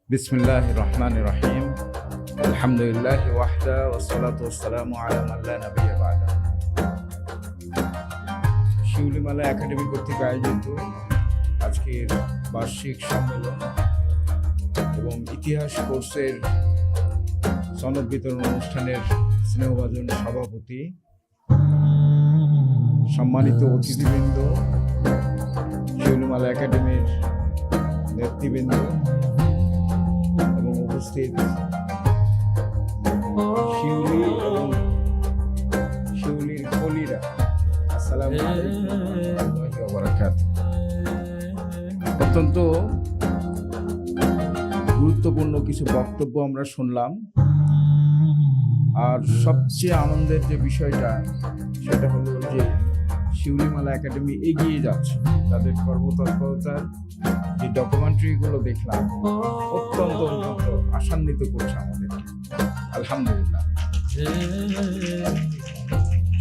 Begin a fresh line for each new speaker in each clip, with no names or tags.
বিসমিল্লাহির রহমানির রহিম। আলহামদুলিল্লাহি ওয়াহদা ওয়াসসালাতু ওয়াসসালামু আলা মান লা নাবিয়্যা বা'দা। শিউলিমালা একাডেমি কর্তৃক আয়োজিত আজকের বার্ষিক সম্মেলন এবং ইতিহাস কোর্সের সনদ বিতরণ অনুষ্ঠানের স্নেহভাজন সভাপতি, সম্মানিত অতিথিবৃন্দ, শিউলিমালা একাডেমির নেতৃবৃন্দ এবং উপস্থিত শিউলি এবং শিউলির কলিরা, আসসালামু আলাইকুম ওয়া রাহমাতুল্লাহি ওয়া বারাকাতুহু। অত্যন্ত গুরুত্বপূর্ণ কিছু বক্তব্য আমরা শুনলাম, আর সবচেয়ে আনন্দের যে বিষয়টা সেটা হলো যে শিউলিমালা একাডেমি এগিয়ে যাচ্ছে। তাদের কর্মতৎপরতার যে ডকুমেন্টারিগুলো দেখলাম অত্যন্ত আশান্বিত করছে আমাদেরকে। আলহামদুলিল্লাহ।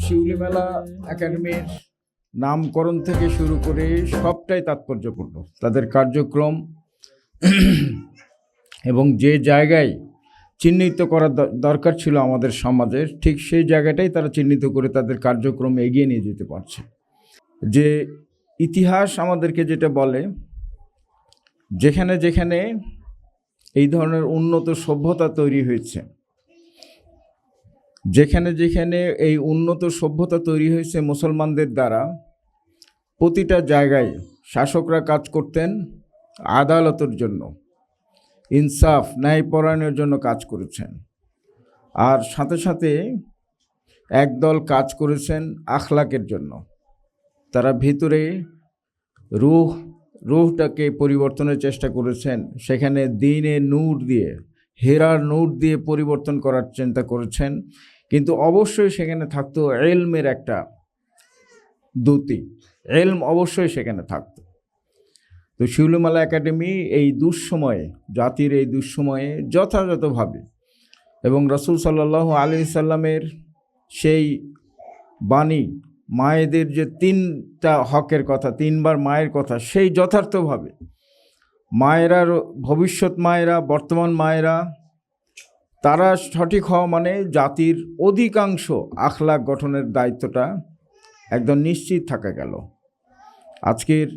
শিউলিমালা একাডেমির নামকরণ থেকে শুরু করে সবটাই তাৎপর্যপূর্ণ। তাদের কার্যক্রম এবং যে জায়গায় চিহ্নিত করার দরকার ছিল আমাদের সমাজের, ঠিক সেই জায়গাটাই তারা চিহ্নিত করে তাদের কার্যক্রম এগিয়ে নিয়ে যেতে পারছে। যে ইতিহাস আমাদেরকে যেটা বলে, যেখানে যেখানে এই ধরনের উন্নত সভ্যতা তৈরি হয়েছে, যেখানে যেখানে এই উন্নত সভ্যতা তৈরি হয়েছে মুসলমানদের দ্বারা, প্রতিটা জায়গায় শাসকরা কাজ করতেন আদালতের জন্য, ইনসাফ ন্যায়পরায়ণের জন্য কাজ করেছেন। আর সাথে সাথে একদল কাজ করেছেন আখলাকের জন্য। তারা ভিতরে রূহটাকে পরিবর্তনের চেষ্টা করেছেন, সেখানে দ্বীনের নূর দিয়ে, হেরার নূর দিয়ে পরিবর্তন করার চিন্তা করেছেন। কিন্তু অবশ্যই সেখানে থাকতো ইলমের একটা দ্যুতি, ইলম অবশ্যই সেখানে থাকতো। তো শিউলিমালা একাডেমি এই দুঃসময়ে, জাতির এই দুঃসময়ে যথাযথভাবে এবং রাসূল সাল্লাল্লাহু আলাইহি সাল্লামের সেই বাণী, মায়েদের যে 3টা হকের কথা, 3বার মায়ের কথা, সেই যথার্থভাবে মায়েরা, ভবিষ্যৎ মায়েরা, বর্তমান মায়েরা, তারা সঠিক হওয়া মানে জাতির অধিকাংশ আখলাক গঠনের দায়িত্বটা একদম নিশ্চিত থাকা গেল। আজকের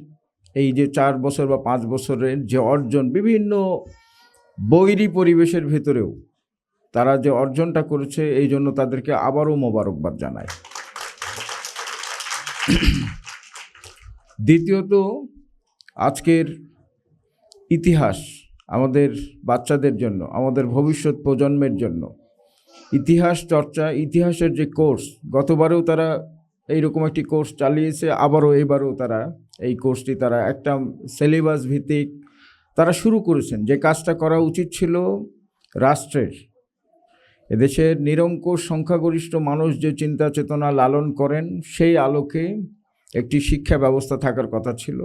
এই যে 4 বছর বা 5 বছরের যে অর্জন, বিভিন্ন বৈরী পরিবেশের ভিতরেও তারা যে অর্জনটা করেছে, এই জন্য তাদেরকে আবারও মোবারকবাদ জানায়। দ্বিতীয়ত, আজকের ইতিহাস আমাদের বাচ্চাদের জন্য, আমাদের ভবিষ্যৎ প্রজন্মের জন্য ইতিহাস চর্চা, ইতিহাসের যে কোর্স, গতবারেও তারা এইরকম একটি কোর্স চালিয়েছে, আবারও এবারও তারা এই কোর্সটি তারা একটা সিলেবাস ভিত্তিক তারা শুরু করেছেন। যে কাজটা করা উচিত ছিল রাষ্ট্রের, এদেশের নিরঙ্কুশ সংখ্যাগরিষ্ঠ মানুষ যে চিন্তা চেতনা লালন করেন, সেই আলোকে একটি শিক্ষা ব্যবস্থা থাকার কথা ছিল।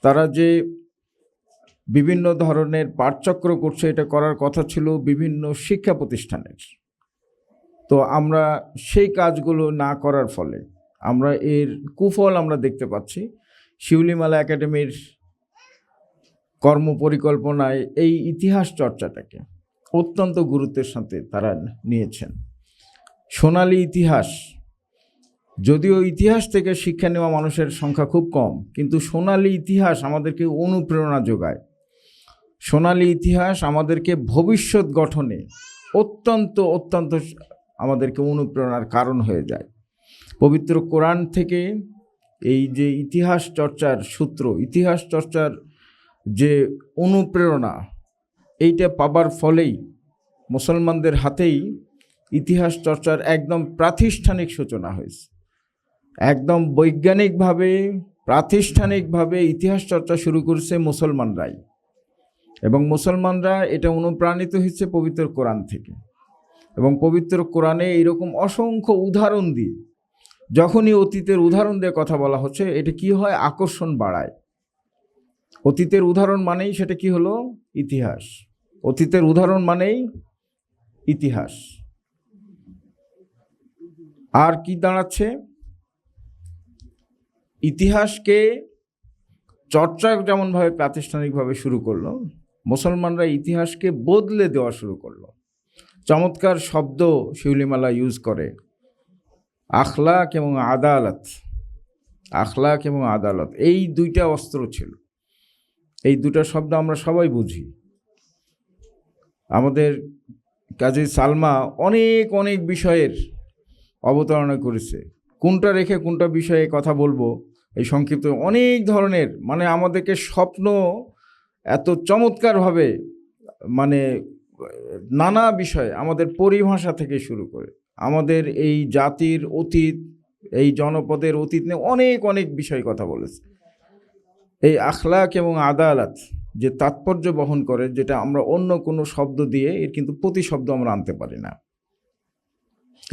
তারা যে বিভিন্ন ধরনের পাঠচক্র করছে, এটা করার কথা ছিল বিভিন্ন শিক্ষা প্রতিষ্ঠানের। তো আমরা সেই কাজগুলো না করার ফলে আমরা এর কুফল আমরা দেখতে পাচ্ছি। শিউলিমালা একাডেমির কর্মপরিকল্পনায় এই ইতিহাস চর্চাটাকে অত্যন্ত গুরুত্বের সাথে তারা নিয়েছেন। সোনালী ইতিহাস, যদিও ইতিহাস থেকে শিক্ষা নেওয়া মানুষের সংখ্যা খুব কম, কিন্তু সোনালী ইতিহাস আমাদেরকে অনুপ্রেরণা যোগায়। সোনালী ইতিহাস আমাদেরকে ভবিষ্যৎ গঠনে অত্যন্ত আমাদেরকে অনুপ্রেরণার কারণ হয়ে যায়। পবিত্র কোরআন থেকে এই যে ইতিহাস চর্চার সূত্র, ইতিহাস চর্চার যে অনুপ্রেরণা, এইটা পাবার ফলেই মুসলমানদের হাতেই ইতিহাস চর্চার একদম প্রাতিষ্ঠানিক সূচনা হয়েছে। একদম বৈজ্ঞানিকভাবে, প্রাতিষ্ঠানিকভাবে ইতিহাস চর্চা শুরু করেছে মুসলমানরাই, এবং মুসলমানরা এটা অনুপ্রাণিত হয়েছে পবিত্র কোরআন থেকে। এবং পবিত্র কোরআনে এইরকম অসংখ্য উদাহরণ দিয়ে, যখনই অতীতের উদাহরণ দিয়ে কথা বলা হচ্ছে, এটা কি হয়, আকর্ষণ বাড়ায়। অতীতের উদাহরণ মানেই সেটা কি হলো, ইতিহাস। অতীতের উদাহরণ মানেই ইতিহাস। আর কি দাঁড়াচ্ছে, ইতিহাসকে চর্চা যেমনভাবে প্রাতিষ্ঠানিকভাবে শুরু করলো, মুসলমানরা ইতিহাসকে বদলে দেওয়া শুরু করলো। চমৎকার শব্দ শিউলিমালা ইউজ করে, আখলাক এবং আদালত। আখলাক এবং আদালত, এই দুইটা অস্ত্র ছিল। এই দুটা শব্দ আমরা সবাই বুঝি। আমাদের কাজী সালমা অনেক অনেক বিষয়ের অবতারণা করেছে। কোনটা রেখে কোনটা বিষয়ে কথা বলবো এই সংক্ষিপ্ত, অনেক ধরনের, মানে আমাদেরকে স্বপ্ন এত চমৎকারভাবে, মানে নানা বিষয়, আমাদের পরিভাষা থেকে শুরু করে আমাদের এই জাতির অতীত, এই জনপদের অতীত নিয়ে অনেক অনেক বিষয় কথা বলেছে। এই আখলাক এবং আদালত যে তাৎপর্য বহন করে, যেটা আমরা অন্য কোনো শব্দ দিয়ে এর কিন্তু প্রতিশব্দ আমরা আনতে পারি না।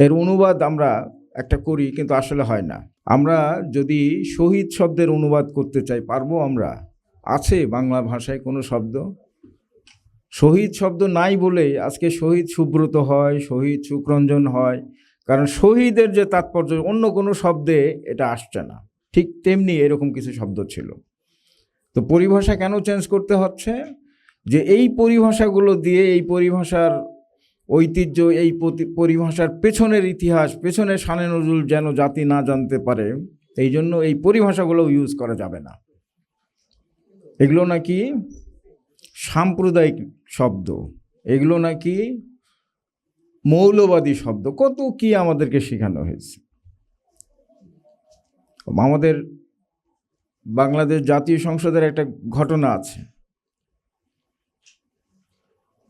এর অনুবাদ আমরা একটা করি কিন্তু আসলে হয় না। আমরা যদি শহীদ শব্দের অনুবাদ করতে চাই, পারবো আমরা? আছে বাংলা ভাষায় কোনো শব্দ? শহীদ শব্দ নাই বলেই আজকে শহীদ সুব্রত হয়, শহীদ সুখরঞ্জন হয়, কারণ শহীদের যে তাৎপর্য অন্য কোনো শব্দে এটা আসছে না। ঠিক তেমনি এরকম কিছু শব্দ ছিল। তো পরিভাষা কেন চেঞ্জ করতে হচ্ছে? যে এই পরিভাষাগুলো দিয়ে, এই পরিভাষার ঐতিহ্য, এই পরিভাষার পেছনের ইতিহাস, পেছনের শানে নজরুল যেন জাতি না জানতে পারে, এই জন্য এই পরিভাষাগুলো ইউজ করা যাবে না। এগুলো নাকি সাম্প্রদায়িক শব্দ, এগুলো নাকি মৌলবাদী শব্দ, কত কি আমাদেরকে শেখানো হয়েছে। আমাদের বাংলাদেশ জাতীয় সংসদের একটা ঘটনা আছে।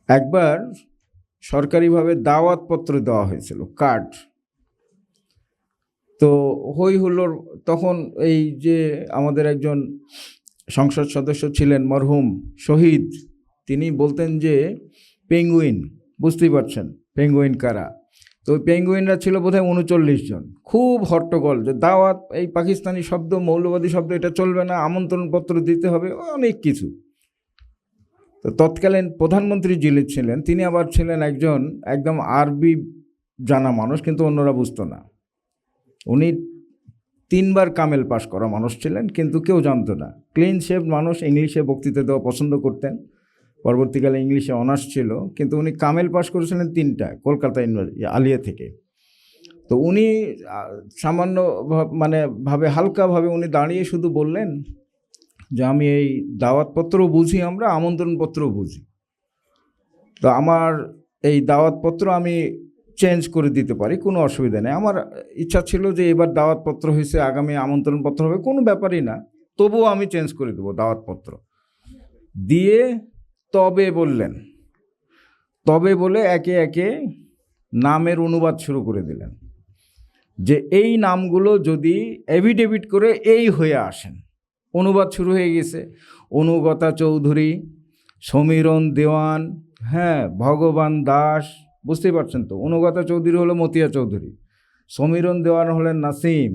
একবার সরকারিভাবে দাওয়াতপত্র দেওয়া হয়েছিল, কার্ড। তো হই হুল্লোড়, তখন এই যে আমাদের একজন সংসদ সদস্য ছিলেন মরহুম শহীদ, তিনি বলতেন যে পেঙ্গুইন, বুঝতেই পারছেন পেঙ্গুইন কারা। তো ওই পেঙ্গুইনরা ছিল বোধহয় 39 জন। খুব হট্টগোল যে দাওয়াত, এই পাকিস্তানি শব্দ, মৌলবাদী শব্দ, এটা চলবে না, আমন্ত্রণপত্র দিতে হবে, অনেক কিছু। তো তৎকালীন প্রধানমন্ত্রী যিনি ছিলেন, তিনি আবার ছিলেন একজন একদম আরবি জানা মানুষ, কিন্তু অন্যরা বুঝতো না। উনি 3 বার কামেল পাশ করা মানুষ ছিলেন, কিন্তু কেউ জানতো না। ক্লিন শেভ মানুষ, ইংলিশে বক্তৃতা দেওয়া পছন্দ করতেন। পরবর্তীকালে ইংলিশে অনার্স ছিল, কিন্তু উনি কামেল পাশ করেছিলেন 3টা, কলকাতা ইউনিভার্সিটি আলিয়া থেকে। তো উনি সামান্য ভাবে হালকাভাবে উনি দাঁড়িয়ে শুধু বললেন যে আমি এই দাওয়াতপত্রও বুঝি, আমরা আমন্ত্রণপত্রও বুঝি, তো আমার এই দাওয়াতপত্র আমি চেঞ্জ করে দিতে পারি, কোনো অসুবিধা নেই। আমার ইচ্ছা ছিল যে এবার দাওয়াতপত্র হয়েছে, আগামী আমন্ত্রণপত্র হবে, কোনো ব্যাপারই না, তবুও আমি চেঞ্জ করে দেবো দাওয়াতপত্র দিয়ে। তবে বললেন, তবে বলে একে একে নামের অনুবাদ শুরু করে দিলেন, যে এই নামগুলো যদি এভিডেভিট করে এই হয়ে আসেন। অনুবাদ শুরু হয়ে গেছে। অনুগতা চৌধুরী, সমীরণ দেওয়ান, হ্যাঁ, ভগবান দাস, বুঝতেই পারছেন তো। অনুগতা চৌধুরী হলো মতিয়া চৌধুরী, সমীরণ দেওয়ান হলেন নাসিম,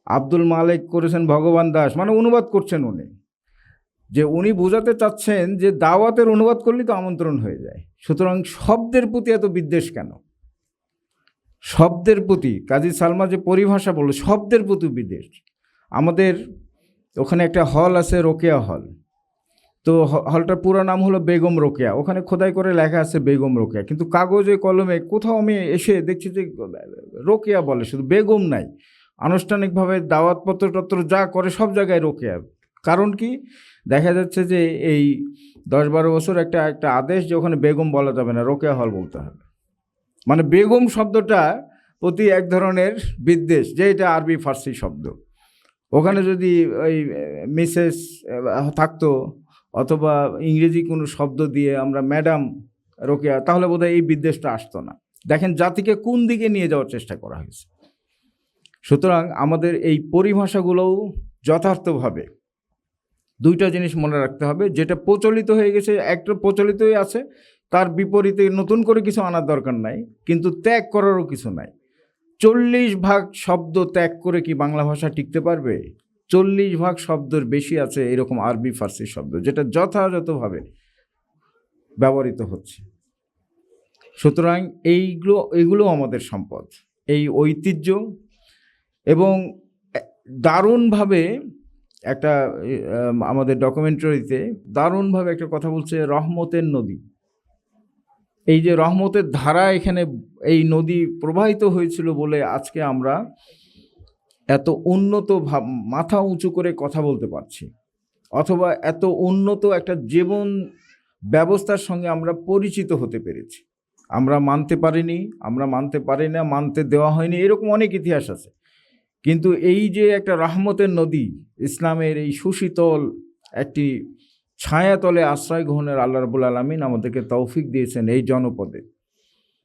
আব্দুল মালিক করেছেন ভগবান দাস। মানে অনুবাদ করছেন উনি, যে উনি বোঝাতে চাচ্ছেন যে দাওয়াতের অনুবাদ করলে তো আমন্ত্রণ হয়ে যায়। সুতরাং শব্দের প্রতি এত বিদ্বেষ কেন? শব্দের প্রতি কাজী সালমা যে পরিভাষা বলল, শব্দের প্রতি বিদ্বেষ। আমাদের ওখানে একটা হল আছে, রোকেয়া হল। তো হলটার পুরো নাম হলো বেগম রোকেয়া। ওখানে খোদাই করে লেখা আছে বেগম রোকেয়া, কিন্তু কাগজে কলমে কোথাও আমি এসে দেখছি যে রোকেয়া বলে, শুধু বেগম নাই। আনুষ্ঠানিকভাবে দাওয়াতপত্র টত্র যা করে সব জায়গায় রোকেয়া। কারণ কি? দেখা যাচ্ছে যে এই 10-12 বছর একটা আদেশ যে ওখানে বেগম বলা যাবে না, রোকেয়া হল বলতে হবে। মানে বেগম শব্দটা প্রতি এক ধরনের বিদ্বেষ, যে এটা আরবি ফার্সি শব্দ। ওখানে যদি ওই মিসেস থাকতো অথবা ইংরেজি কোনো শব্দ দিয়ে আমরা ম্যাডাম রোকেয়া, তাহলে বোধহয় এই বিদ্বেষটা আসতো না। দেখেন জাতিকে কোন দিকে নিয়ে যাওয়ার চেষ্টা করা হয়েছে। সুতরাং আমাদের এই পরিভাষাগুলোও যথার্থভাবে দুইটা জিনিস মনে রাখতে হবে, যেটা প্রচলিত হয়ে গেছে, একটা প্রচলিতই আছে, তার বিপরীতে নতুন করে কিছু আনার দরকার নাই, কিন্তু ত্যাগ করারও কিছু নাই। 40% শব্দ ত্যাগ করে কি বাংলা ভাষা টিকতে পারবে? 40% শব্দের বেশি আছে এরকম আরবি ফার্সি শব্দ, যেটা যথাযথভাবে ব্যবহৃত হচ্ছে। সুতরাং এইগুলো আমাদের সম্পদ, এই ঐতিহ্য। এবং দারুণভাবে একটা আমাদের ডকুমেন্টারিতে দারুণভাবে একটা কথা বলছে, রহমতের নদী। এই যে রহমতের ধারা এখানে এই নদী প্রবাহিত হয়েছিল বলে আজকে আমরা এত উন্নত মাথা উঁচু করে কথা বলতে পারছি, অথবা এত উন্নত একটা জীবন ব্যবস্থার সঙ্গে আমরা পরিচিত হতে পেরেছি। আমরা মানতে পারিনি, আমরা মানতে পারি না, মানতে দেওয়া হয়নি, এরকম অনেক ইতিহাস আছে। কিন্তু এই যে একটা রহমতের নদী, ইসলামের এই সুশীতল একটি ছায়াতলে আশ্রয় গ্রহণের আল্লাহ রাব্বুল আলামিন আমাদেরকে তৌফিক দিয়েছেন এই জনপদে,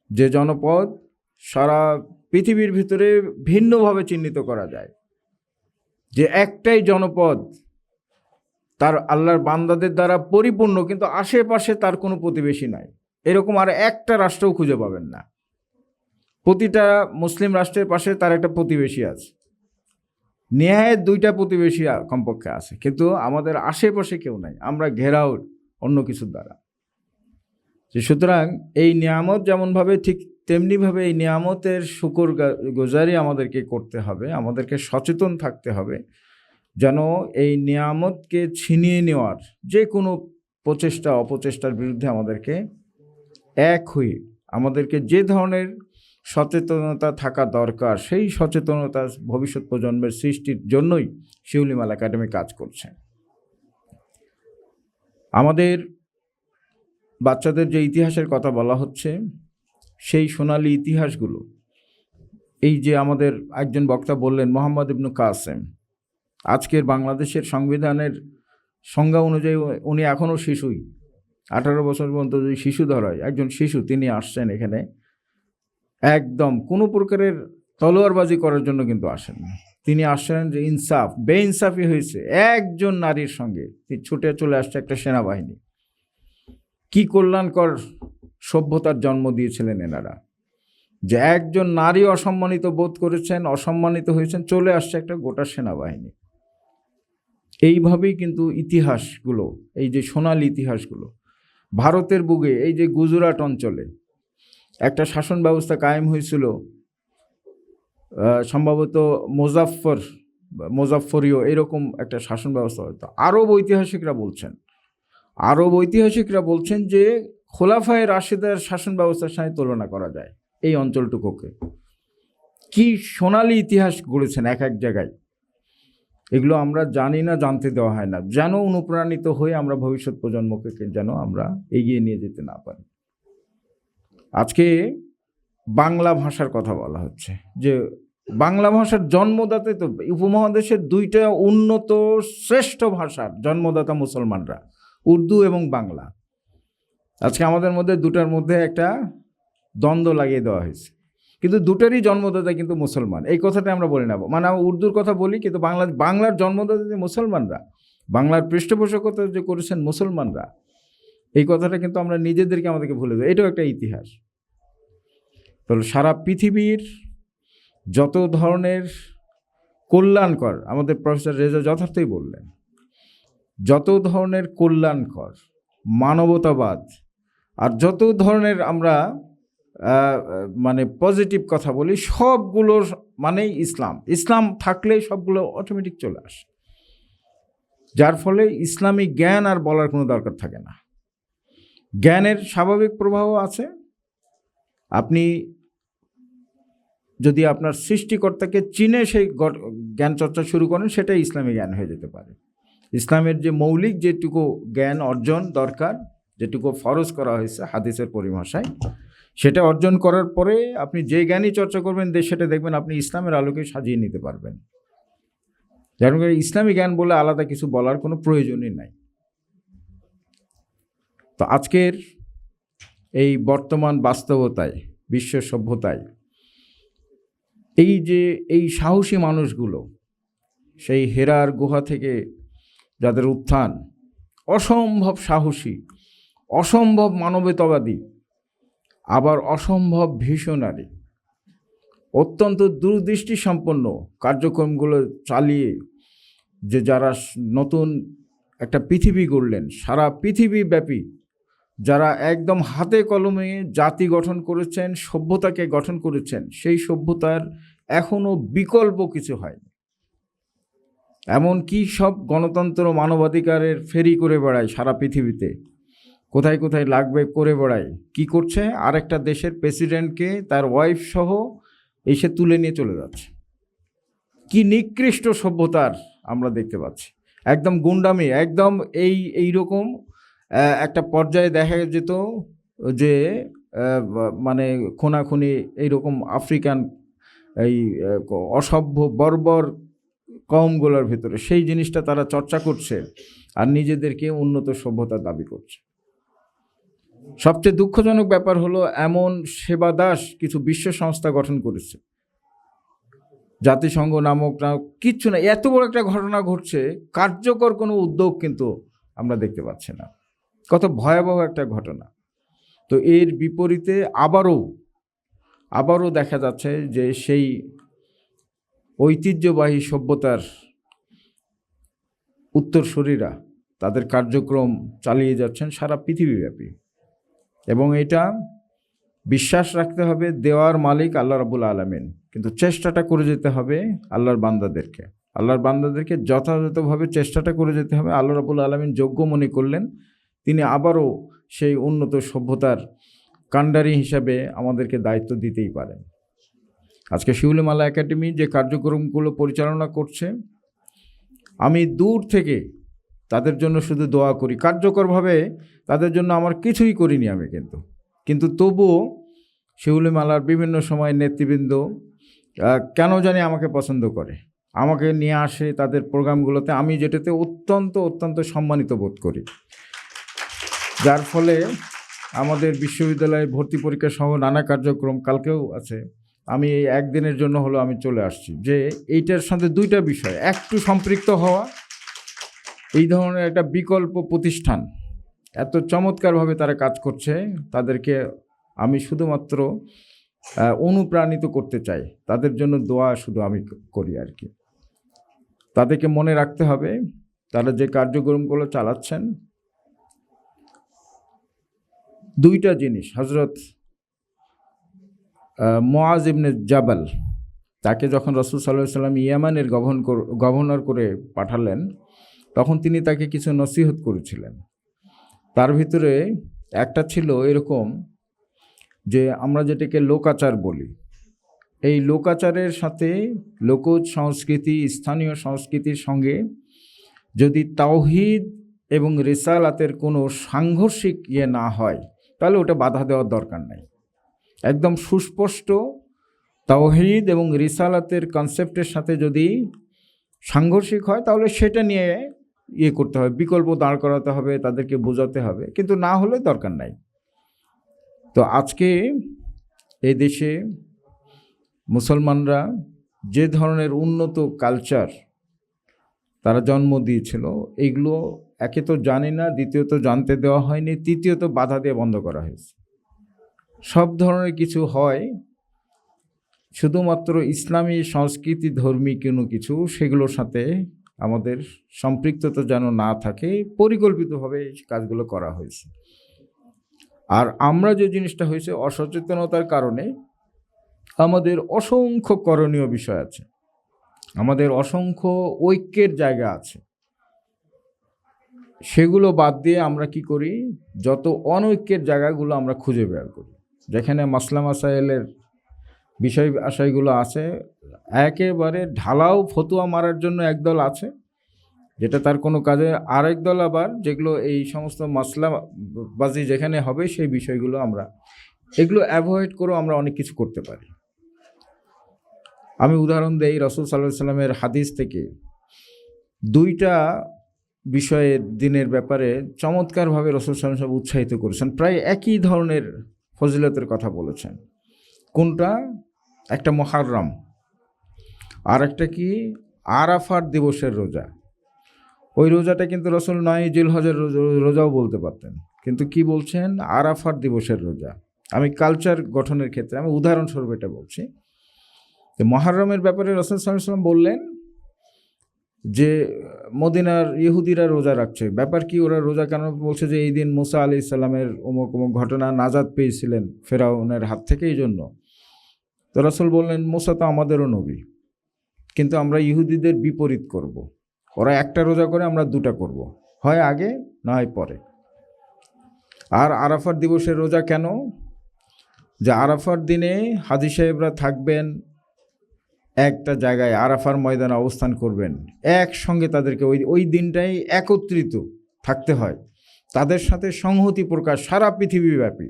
যে জনপদ সারা পৃথিবীর ভিতরে ভিন্নভাবে চিহ্নিত করা যায়, যে একটাই জনপদ তার আল্লাহর বান্দাদের দ্বারা পরিপূর্ণ, কিন্তু আশেপাশে তার কোনো প্রতিবেশী নাই। এরকম আর একটা রাষ্ট্রও খুঁজে পাবেন না। প্রতিটা মুসলিম রাষ্ট্রের পাশে তার একটা প্রতিবেশী আছে, নেহায়েত 2টা প্রতিবেশী কমপক্ষে আছে, কিন্তু আমাদের আশেপাশে কেউ নাই, আমরা ঘেরাও অন্য কিছুর দ্বারা। সুতরাং এই নিয়ামত যেমনভাবে, ঠিক তেমনিভাবে এই নিয়ামতের শুকর গুজারি আমাদেরকে করতে হবে, আমাদেরকে সচেতন থাকতে হবে যেন এই নিয়ামতকে ছিনিয়ে নেওয়ার যে কোনো প্রচেষ্টা অপচেষ্টার বিরুদ্ধে আমাদেরকে এক হয়ে আমাদেরকে যে ধরনের সচেতনতা থাকা দরকার, সেই সচেতনতা ভবিষ্যৎ প্রজন্মের সৃষ্টির জন্যই শিউলিমাল একাডেমি কাজ করছে। আমাদের বাচ্চাদের যে ইতিহাসের কথা বলা হচ্ছে, সেই সোনালী ইতিহাসগুলো, এই যে আমাদের একজন বক্তা বললেন মোহাম্মদ ইবনু কাসেম, আজকের বাংলাদেশের সংবিধানের সংজ্ঞা অনুযায়ী উনি এখনও শিশুই, 18 বছর পর্যন্ত যদি শিশু ধরা হয়, একজন শিশু, তিনি আসছেন এখানে একদম কোনো প্রকারের তলোয়ারবাজি করার জন্য কিন্তু আসেন না। তিনি আসছেন যে ইনসাফ, বেইনসাফি হয়েছে একজন নারীর সঙ্গে, ছুটে চলে আসছে একটা সেনাবাহিনী। কি কল্যাণকর সভ্যতার জন্ম দিয়েছিলেন এনারা, যে একজন নারী অসম্মানিত বোধ করেছেন, অসম্মানিত হয়েছেন, চলে আসছে একটা গোটা সেনাবাহিনী। এইভাবেই কিন্তু ইতিহাসগুলো, এই যে সোনালী ইতিহাসগুলো, ভারতের বুকে এই যে গুজরাট অঞ্চলে একটা শাসন ব্যবস্থা কায়েম হয়েছিল, সম্ভবত মোজাফফরীয় এরকম একটা শাসন ব্যবস্থা হতো। আরব ঐতিহাসিকরা বলছেন যে খোলাফায়ে রাশেদের শাসন ব্যবস্থার সাথে তুলনা করা যায় এই অঞ্চলটুকুকে। কি সোনালী ইতিহাস গড়েছেন এক এক জায়গায়, এগুলো আমরা জানি না, জানতে দেওয়া হয় না, যেন অনুপ্রাণিত হয়ে আমরা ভবিষ্যৎ প্রজন্মকে যেন আমরা এগিয়ে নিয়ে যেতে না পারি। আজকে বাংলা ভাষার কথা বলা হচ্ছে, যে বাংলা ভাষার জন্মদাতা তো উপমহাদেশের 2টা উন্নত শ্রেষ্ঠ ভাষার জন্মদাতা মুসলমানরা, উর্দু এবং বাংলা। আজকে আমাদের মধ্যে 2টার মধ্যে একটা দ্বন্দ্ব লাগিয়ে দেওয়া হয়েছে, কিন্তু 2টারই জন্মদাতা কিন্তু মুসলমান। এই কথাটা আমরা বলি না, মানে আমরা উর্দুর কথা বলি, কিন্তু বাংলার জন্মদাতা যে মুসলমানরা, বাংলার পৃষ্ঠপোষকতা যে করেছেন মুসলমানরা, এই কথাটা কিন্তু আমরা নিজেদেরকে আমাদেরকে ভুলে যাই। এটাও একটা ইতিহাস। তো সারা পৃথিবীর যত ধরনের কল্যাণকর, আমাদের প্রফেসর রেজা যথার্থই বললেন, যত ধরনের কল্যাণকর মানবতাবাদ আর যত ধরনের আমরা মানে পজিটিভ কথা বলি, সবগুলোর মানেই ইসলাম থাকলেই সবগুলো অটোমেটিক চলে আসে, যার ফলে ইসলামী জ্ঞান আর বলার কোনো দরকার থাকে না। জ্ঞানের স্বাভাবিক প্রবাহ আছে। আপনি যদি আপনার সৃষ্টিকর্তাকে চিনে সেই জ্ঞান চর্চা শুরু করেন, সেটাই ইসলামী জ্ঞান হয়ে যেতে পারে। ইসলামের যে মৌলিক যেটুকু জ্ঞান অর্জন দরকার, যেটুকু ফরজ করা হয়েছে হাদিসের পরিভাষায়, সেটা অর্জন করার পরে আপনি যে জ্ঞানই চর্চা করবেন, সেটা দেখবেন আপনি ইসলামের আলোকে সাজিয়ে নিতে পারবেন। যার কারণে ইসলামী জ্ঞান বলে আলাদা কিছু বলার কোনো প্রয়োজনই নাই। তো আজকের এই বর্তমান বাস্তবতায়, বিশ্ব সভ্যতায়, এই সাহসী মানুষগুলো, সেই হেরার গুহা থেকে যাদের উত্থান, অসম্ভব সাহসী, অসম্ভব মানবতাবাদী, আবার অসম্ভব ভিশনারি, অত্যন্ত দূরদৃষ্টি সম্পন্ন কার্যক্রমগুলো চালিয়ে যে যারা নতুন একটা পৃথিবী গড়লেন, সারা পৃথিবীব্যাপী যারা একদম হাতে কলমে জাতি গঠন করেছেন, সভ্যতাকে গঠন করেছেন, সেই সভ্যতার এখনো বিকল্প কিছু হয়নি। এমন কি সব গণতন্ত্র মানবাধিকারের ফেরি করে বেড়ায় সারা পৃথিবীতে, কোথায় কোথায় লাগবে করে বেড়ায়, কি করছে, আরেকটা দেশের প্রেসিডেন্টকে তার ওয়াইফ সহ এসে তুলে নিয়ে চলে যাচ্ছে। কি নিকৃষ্ট সভ্যতার আমরা দেখতে পাচ্ছি, একদম গুন্ডামি, একদম এইরকম একটা পর্যায়ে দেখা যেত যে মানে খুনাখুনি এইরকম আফ্রিকান এই অসভ্য বর্বর কওমগুলোর ভেতরে সেই জিনিসটা তারা চর্চা করছে আর নিজেদেরকে উন্নত সভ্যতার দাবি করছে। সবচেয়ে দুঃখজনক ব্যাপার হলো এমন সেবাদাস কিছু বিশ্ব সংস্থা গঠন করেছে, জাতিসংঘ নামক কিচ্ছু না, এত বড় একটা ঘটনা ঘটছে, কার্যকর কোনো উদ্যোগ কিন্তু আমরা দেখতে পাচ্ছি না। কত ভয়াবহ একটা ঘটনা। তো এর বিপরীতে আবারও দেখা যাচ্ছে যে সেই ঐতিহ্যবাহী সভ্যতার উত্তরসূরিরা তাদের কার্যক্রম চালিয়ে যাচ্ছেন সারা পৃথিবীব্যাপী, এবং এটা বিশ্বাস রাখতে হবে দেওয়ার মালিক আল্লাহ রাব্বুল আলামিন, কিন্তু চেষ্টাটা করে যেতে হবে আল্লাহর বান্দাদেরকে যথাযথভাবে চেষ্টাটা করে যেতে হবে। আল্লাহ রাব্বুল আলামিন যোগ্য মনে করলেন, তিনি আবারও সেই উন্নত সভ্যতার কাণ্ডারি হিসাবে আমাদেরকে দায়িত্ব দিতেই পারেন। আজকে শিউলি মালা একাডেমি যে কার্যক্রমগুলো পরিচালনা করছে, আমি দূর থেকে তাদের জন্য শুধু দোয়া করি। কার্যকরভাবে তাদের জন্য আমার কিছুই করিনি আমি, কিন্তু তবুও শিউলি মালার বিভিন্ন সময় নেতৃবৃন্দ কেন জানি আমাকে পছন্দ করে, আমাকে নিয়ে আসে তাদের প্রোগ্রামগুলোতে, আমি যেটাতে অত্যন্ত সম্মানিত বোধ করি। যার ফলে আমাদের বিশ্ববিদ্যালয়ে ভর্তি পরীক্ষা সহ নানা কার্যক্রম কালকেও আছে, আমি এই একদিনের জন্য হলো আমি চলে আসছি, যে এইটার সাথে দুইটা বিষয়, একটু সম্পৃক্ত হওয়া, এই ধরনের একটা বিকল্প প্রতিষ্ঠান এত চমৎকারভাবে তারা কাজ করছে, তাদেরকে আমি শুধুমাত্র অনুপ্রাণিত করতে চাই, তাদের জন্য দোয়া শুধু আমি করি আর কি। তাদেরকে মনে রাখতে হবে তারা যে কার্যক্রমগুলো চালাচ্ছেন, দুইটা জিনিস। হযরত মুআজ ইবনে জাবাল, তাকে যখন রাসূল সাল্লাল্লাহু আলাইহি ওয়াসাল্লাম ইয়ামানের গভর্নর করে পাঠালেন, তখন তিনি তাকে কিছু নসিহত করেছিলেন। তার ভিতরে একটা ছিল এরকম যে আমরা যেটাকে লোকাচার বলি, এই লোকাচারের সাথে লোকজ সংস্কৃতি, স্থানীয় সংস্কৃতির সঙ্গে যদি তাওহীদ এবং রিসালাতের কোনো সাংঘর্ষিক না হয়, তাহলে ওটা বাধা দেওয়ার দরকার নাই। একদম সুস্পষ্ট তাওহীদ এবং রিসালাতের কনসেপ্টের সাথে যদি সাংঘর্ষিক হয়, তাহলে সেটা নিয়ে করতে হবে, বিকল্প দাঁড় করাতে হবে, তাদেরকে বোঝাতে হবে, কিন্তু না হলে দরকার নাই। তো আজকে এই দেশে মুসলমানরা যে ধরনের উন্নত কালচার তারা জন্ম দিয়েছিল, এইগুলো একে তো জানি না, দ্বিতীয়ত জানতে দেওয়া হয়নি, তৃতীয়ত বাধা দিয়ে বন্ধ করা হয়েছে। সব ধরনের কিছু হয়, শুধুমাত্র ইসলামী সংস্কৃতি ধর্মী কোনো কিছু সেগুলোর সাথে আমাদের সম্পৃক্ততা যেন না থাকে, পরিকল্পিতভাবে এই কাজগুলো করা হয়েছে। আর আমরা যে জিনিসটা হয়েছে, অসচেতনতার কারণে আমাদের অসংখ্য করণীয় বিষয় আছে, আমাদের অসংখ্য ঐক্যের জায়গা আছে, সেগুলো বাদ দিয়ে আমরা কি করি, যত অনৈক্যের জায়গাগুলো আমরা খুঁজে বের করি, যেখানে মাসলা মাসাইলের বিষয় আশয়গুলো আছে, একেবারে ঢালাও ফতুয়া মারার জন্য একদল আছে, যেটা তার কোনো কাজে, আরেক দল আবার যেগুলো এই সমস্ত মাসলাবাজি যেখানে হবে সেই বিষয়গুলো আমরা এগুলো অ্যাভয়েড করেও আমরা অনেক কিছু করতে পারি। আমি উদাহরণ দেই, রাসূল সাল্লাল্লাহু আলাইহি ওয়াসাল্লামের হাদিস থেকে দুইটা বিষয়ের দিনের ব্যাপারে চমৎকারভাবে রাসূল সাল্লাল্লাহু আলাইহি ওয়াসাল্লাম উৎসাহিত করেছেন, প্রায় একই ধরনের ফজিলতের কথা বলেছেন। কোনটা? একটা মুহররম, আর একটা কি আরাফার দিবসের রোজা। ওই রোজাটা কিন্তু রাসূল ৯ জিলহজের রোজাও বলতে পারতেন, কিন্তু কি বলছেন? আরাফার দিবসের রোজা। আমি কালচার গঠনের ক্ষেত্রে আমি উদাহরণস্বরূপ এটা বলছি। তো মুহররমের ব্যাপারে রাসূল সাল্লাল্লাহু আলাইহি ওয়াসাল্লাম বললেন যে মদিনার ইহুদিরা রোজা রাখছে, ব্যাপার কি, ওরা রোজা কেন? বলছে যে এই দিন মুসা আলাইহিস সালামের অমুক ঘটনা, নাজাত পেয়েছিলেন ফেরাউনের হাত থেকে, এই জন্য। তো রাসূল বললেন, মুসা তো আমাদেরও নবী, কিন্তু আমরা ইহুদিদের বিপরীত করব, ওরা একটা রোজা করে, আমরা দুটা করব, হয় আগে না হয় পরে। আর আরাফার দিবসের রোজা কেন? যে আরাফার দিনে হাজী সাহেবরা থাকবেন একটা জায়গায়, আরাফার ময়দানে অবস্থান করবেন, একসঙ্গে তাদেরকে ওই দিনটাই একত্রিত থাকতে হয়, তাদের সাথে সংহতি প্রকাশ সারা পৃথিবীব্যাপী,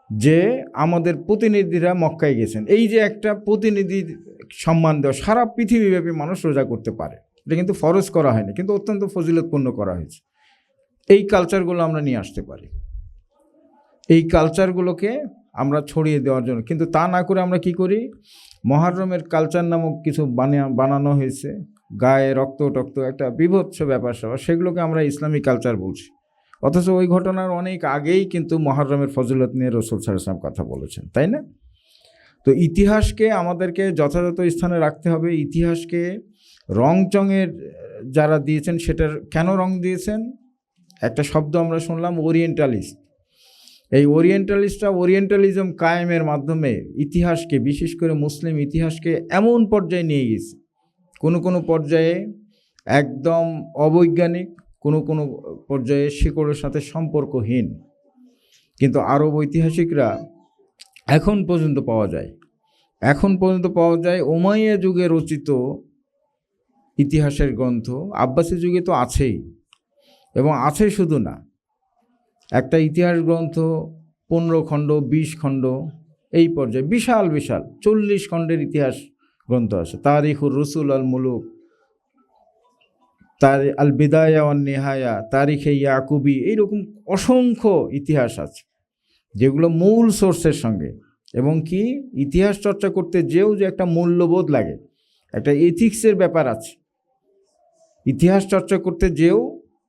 যে আমাদের প্রতিনিধিরা মক্কায় গেছেন, এই যে একটা প্রতিনিধির সম্মান দেওয়া, সারা পৃথিবীব্যাপী মানুষ রোজা করতে পারে। এটা কিন্তু ফরজ করা হয়নি, কিন্তু অত্যন্ত ফজিলতপূর্ণ করা হয়েছে। এই কালচারগুলো আমরা নিয়ে আসতে পারি, এই কালচারগুলোকে আমরা ছড়িয়ে দেওয়ার জন্য। কিন্তু তা না করে আমরা কি করি, মহরমের কালচার নামক কিছু বানানো হয়েছে, গায়ে রক্ত টক্ত একটা বিভৎস ব্যাপার স্যাপার, সেগুলোকে আমরা ইসলামিক কালচার বলছি। অথচ ওই ঘটনার অনেক আগেই কিন্তু মহরমের ফজিলত নিয়ে রাসূল সাল্লাল্লাহু আলাইহি ওয়াসাল্লাম কথা বলেছেন, তাই না? তো ইতিহাসকে আমাদেরকে যথাযথ স্থানে রাখতে হবে। ইতিহাসকে রংচঙের যারা দিয়েছেন, সেটার কেন রং দিয়েছেন? একটা শব্দ আমরা শুনলাম, ওরিয়েন্টালিস্ট। এই ওরিয়েন্টালিস্টরা ওরিয়েন্টালিজম কায়েমের মাধ্যমে ইতিহাসকে, বিশেষ করে মুসলিম ইতিহাসকে এমন পর্যায়ে নিয়ে গেছে, কোনো পর্যায়ে একদম অবৈজ্ঞানিক, কোনো পর্যায়ে শিকড়ের সাথে সম্পর্কহীন। কিন্তু আরব ঐতিহাসিকরা এখন পর্যন্ত পাওয়া যায় উমাইয়া যুগে রচিত ইতিহাসের গ্রন্থ। আব্বাসী যুগে তো আছেই, এবং আছে শুধু না, একটা ইতিহাস গ্রন্থ 15 খণ্ড 20 খণ্ড এই পর্যায়ে বিশাল 40 খণ্ডের ইতিহাস গ্রন্থ আছে। তারিখুর রসুল আল মুলুক, আল বিদায়া ওয়ান নিহায়া, তারিখে ইয়াকুবি, এইরকম অসংখ্য ইতিহাস আছে যেগুলো মূল সোর্সের সঙ্গে। এবং কি, ইতিহাস চর্চা করতে যেও যে একটা মূল্যবোধ লাগে, একটা এথিক্সের ব্যাপার আছে। ইতিহাস চর্চা করতে যেও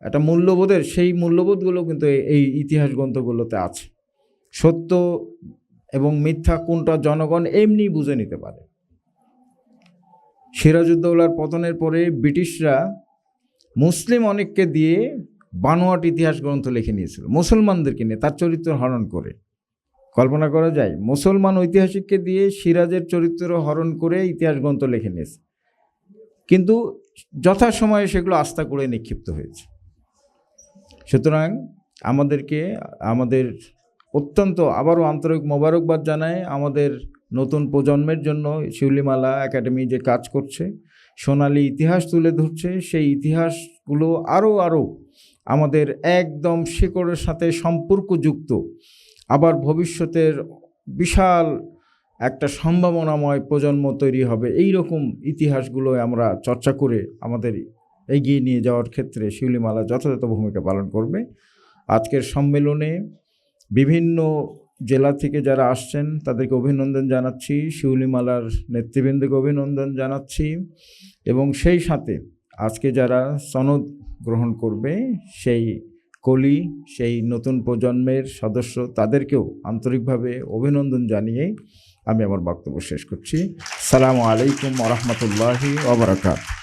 একটা মূল্যবোধের, সেই মূল্যবোধগুলো কিন্তু এই ইতিহাস গ্রন্থগুলোতে আছে। সত্য এবং মিথ্যা কোনটা জনগণ এমনি বুঝে নিতে পারে। সিরাজউদ্দৌলার পতনের পরে ব্রিটিশরা মুসলিম অনেককে দিয়ে বানোয়াট ইতিহাস গ্রন্থ লিখে নিয়েছিল, মুসলমানদেরকে নিয়ে, তার চরিত্র হরণ করে। কল্পনা করা যায়, মুসলমান ঐতিহাসিককে দিয়ে সিরাজের চরিত্র হরণ করে ইতিহাস গ্রন্থ লিখে নিয়েছে, কিন্তু যথাসময়ে সেগুলো আস্থা করে নিক্ষিপ্ত হয়েছে। সুতরাং আমাদের অত্যন্ত আবারও আন্তরিক মোবারকবাদ জানায় আমাদের নতুন প্রজন্মের জন্য শিউলিমালা একাডেমি যে কাজ করছে, সোনালী ইতিহাস তুলে ধরছে। সেই ইতিহাসগুলো আরও আমাদের একদম শিকড়ের সাথে সম্পর্কযুক্ত, আবার ভবিষ্যতের বিশাল একটা সম্ভাবনাময় প্রজন্ম তৈরি হবে। এই রকম ইতিহাসগুলো আমরা চর্চা করে আমাদের এগিয়ে নিয়ে যাওয়ার ক্ষেত্রে শিউলিমালা যথাযথ ভূমিকা পালন করবে। আজকের সম্মেলনে বিভিন্ন জেলা থেকে যারা আসছেন তাদেরকে অভিনন্দন জানাচ্ছি, শিউলিমালার নেতৃবৃন্দকে অভিনন্দন জানাচ্ছি, এবং সেই সাথে আজকে যারা সনদ গ্রহণ করবে সেই কলি, সেই নতুন প্রজন্মের সদস্য, তাদেরকেও আন্তরিকভাবে অভিনন্দন জানিয়ে আমি আমার বক্তব্য শেষ করছি। আসসালামু আলাইকুম ওয়া রাহমাতুল্লাহি ওয়া বারাকাতুহু।